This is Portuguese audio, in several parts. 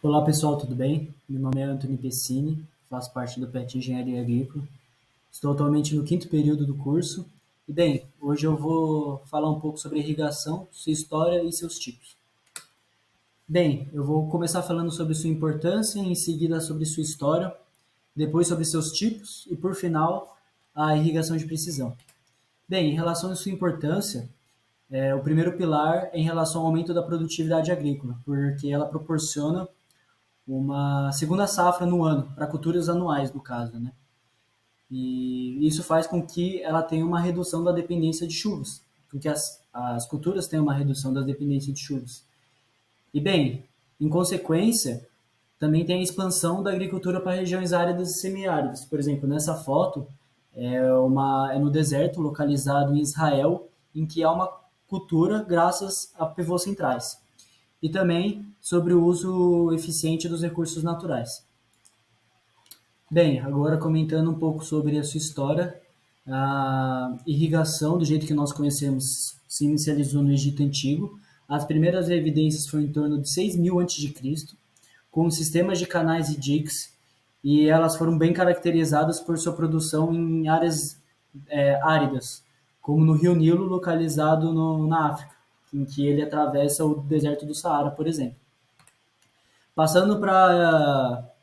Olá pessoal, tudo bem? Meu nome é Antônio Pessini, faço parte do PET Engenharia Agrícola. Estou atualmente no quinto período do curso. E bem, hoje eu vou falar um pouco sobre irrigação, sua história e seus tipos. Bem, eu vou começar falando sobre sua importância, em seguida sobre sua história, depois sobre seus tipos e, por final, a irrigação de precisão. Bem, em relação à sua importância, o primeiro pilar é em relação ao aumento da produtividade agrícola, porque ela proporciona uma segunda safra no ano, para culturas anuais, no caso, né? E isso faz com que ela tenha uma redução da dependência de chuvas, com que as culturas tenham uma redução da dependência de chuvas. E bem, em consequência, também tem a expansão da agricultura para regiões áridas e semiáridas. Por exemplo, nessa foto é no deserto, localizado em Israel, em que há uma cultura graças a pivôs centrais. E também sobre o uso eficiente dos recursos naturais. Bem, agora comentando um pouco sobre a sua história, a irrigação, do jeito que nós conhecemos, se inicializou no Egito Antigo. As primeiras evidências foram em torno de 6.000 a.C., com sistemas de canais e diques, e elas foram bem caracterizadas por sua produção em áreas áridas, como no Rio Nilo, localizado na África, em que ele atravessa o deserto do Saara, por exemplo. Passando para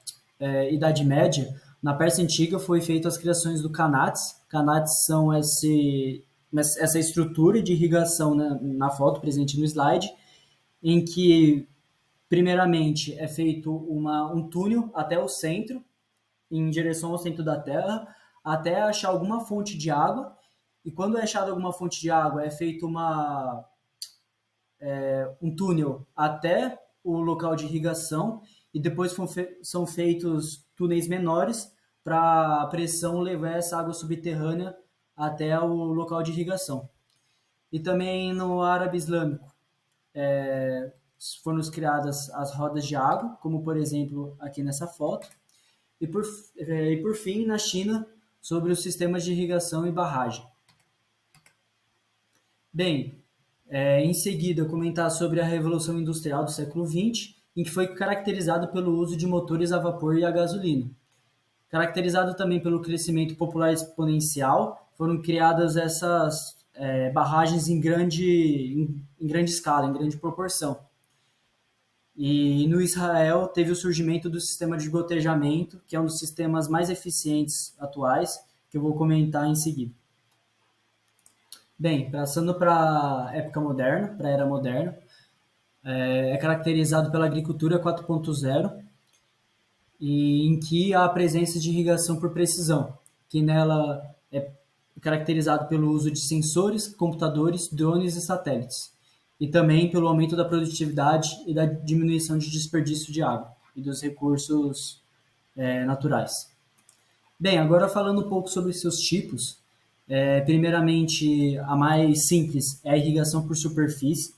Idade Média, na Pérsia Antiga foi feita as criações do Kanates. Kanates são essa estrutura de irrigação, né, na foto presente no slide, em que, primeiramente, é feito um túnel até o centro, em direção ao centro da Terra, até achar alguma fonte de água. E quando é achada alguma fonte de água, é feito um túnel até o local de irrigação e depois são feitos túneis menores para a pressão levar essa água subterrânea até o local de irrigação. E também no árabe islâmico foram criadas as rodas de água, como por exemplo aqui nessa foto. E por fim, na China, sobre os sistemas de irrigação e barragem. Bem, em seguida, comentar sobre a Revolução Industrial do século XX, em que foi caracterizado pelo uso de motores a vapor e a gasolina. Caracterizado também pelo crescimento popular exponencial, foram criadas essas barragens em grande escala, em grande proporção. E no Israel teve o surgimento do sistema de gotejamento, que é um dos sistemas mais eficientes atuais, que eu vou comentar em seguida. Bem, passando para a época moderna, para a era moderna, é caracterizado pela agricultura 4.0, e em que há a presença de irrigação por precisão, que nela é caracterizado pelo uso de sensores, computadores, drones e satélites, e também pelo aumento da produtividade e da diminuição de desperdício de água e dos recursos naturais. Bem, agora falando um pouco sobre seus tipos, primeiramente, a mais simples é a irrigação por superfície,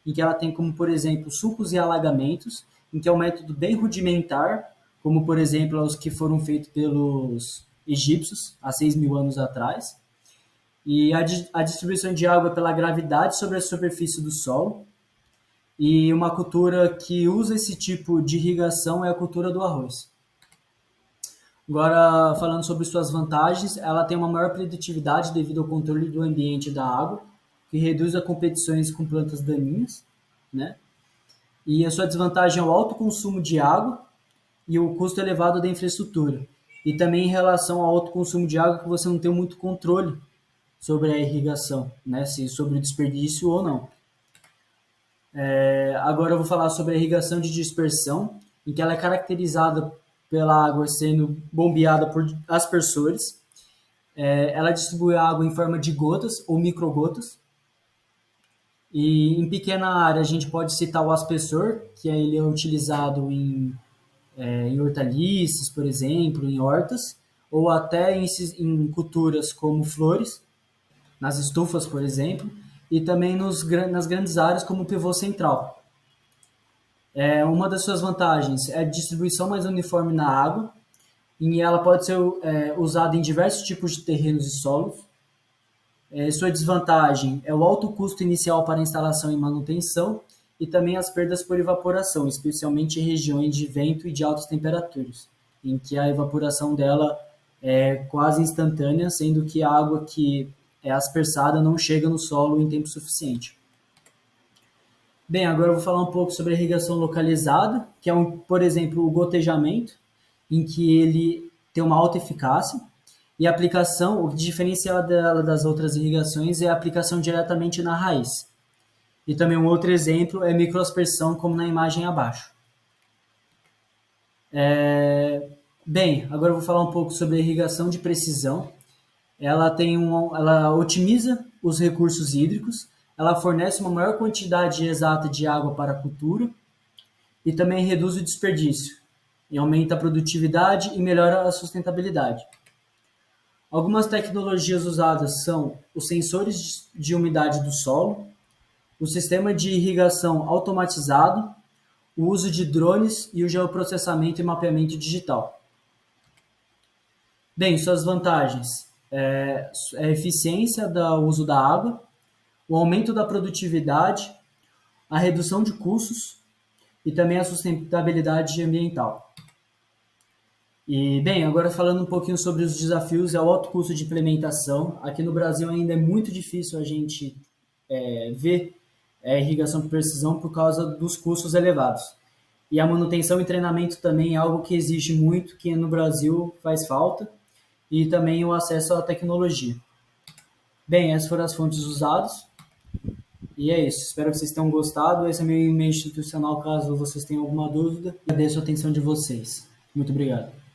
em que ela tem como, por exemplo, sulcos e alagamentos, em que é um método bem rudimentar, como, por exemplo, os que foram feitos pelos egípcios há 6.000 anos atrás. E a distribuição de água pela gravidade sobre a superfície do solo. E uma cultura que usa esse tipo de irrigação é a cultura do arroz. Agora, falando sobre suas vantagens, ela tem uma maior produtividade devido ao controle do ambiente e da água, que reduz as competições com plantas daninhas, né? E a sua desvantagem é o alto consumo de água e o custo elevado da infraestrutura. E também em relação ao alto consumo de água, que você não tem muito controle sobre a irrigação, né? Se sobre o desperdício ou não. Agora eu vou falar sobre a irrigação de dispersão, em que ela é caracterizada pela água sendo bombeada por aspersores. Ela distribui a água em forma de gotas ou microgotas. E em pequena área a gente pode citar o aspersor, que ele é utilizado em hortaliças, por exemplo, em hortas, ou até em culturas como flores, nas estufas, por exemplo, e também nas grandes áreas como o pivô central. Uma das suas vantagens é a distribuição mais uniforme na água, e ela pode ser usada em diversos tipos de terrenos e solos. Sua desvantagem é o alto custo inicial para instalação e manutenção, e também as perdas por evaporação, especialmente em regiões de vento e de altas temperaturas, em que a evaporação dela é quase instantânea, sendo que a água que é aspersada não chega no solo em tempo suficiente. Bem, agora eu vou falar um pouco sobre a irrigação localizada, que é, por exemplo, o gotejamento, em que ele tem uma alta eficácia, e a aplicação, o que diferencia dela das outras irrigações é a aplicação diretamente na raiz. E também um outro exemplo é microaspersão, como na imagem abaixo. Bem, agora eu vou falar um pouco sobre a irrigação de precisão. Ela otimiza os recursos hídricos, ela fornece uma maior quantidade exata de água para a cultura e também reduz o desperdício, e aumenta a produtividade e melhora a sustentabilidade. Algumas tecnologias usadas são os sensores de umidade do solo, o sistema de irrigação automatizado, o uso de drones e o geoprocessamento e mapeamento digital. Bem, suas vantagens é a eficiência do uso da água, o aumento da produtividade, a redução de custos e também a sustentabilidade ambiental. E, bem, agora falando um pouquinho sobre os desafios e o alto custo de implementação. Aqui no Brasil ainda é muito difícil a gente ver irrigação por precisão por causa dos custos elevados. E a manutenção e treinamento também é algo que exige muito, que no Brasil faz falta, e também o acesso à tecnologia. Bem, essas foram as fontes usadas. E é isso. Espero que vocês tenham gostado. Esse é meu e-mail institucional, caso vocês tenham alguma dúvida. Agradeço a atenção de vocês. Muito obrigado.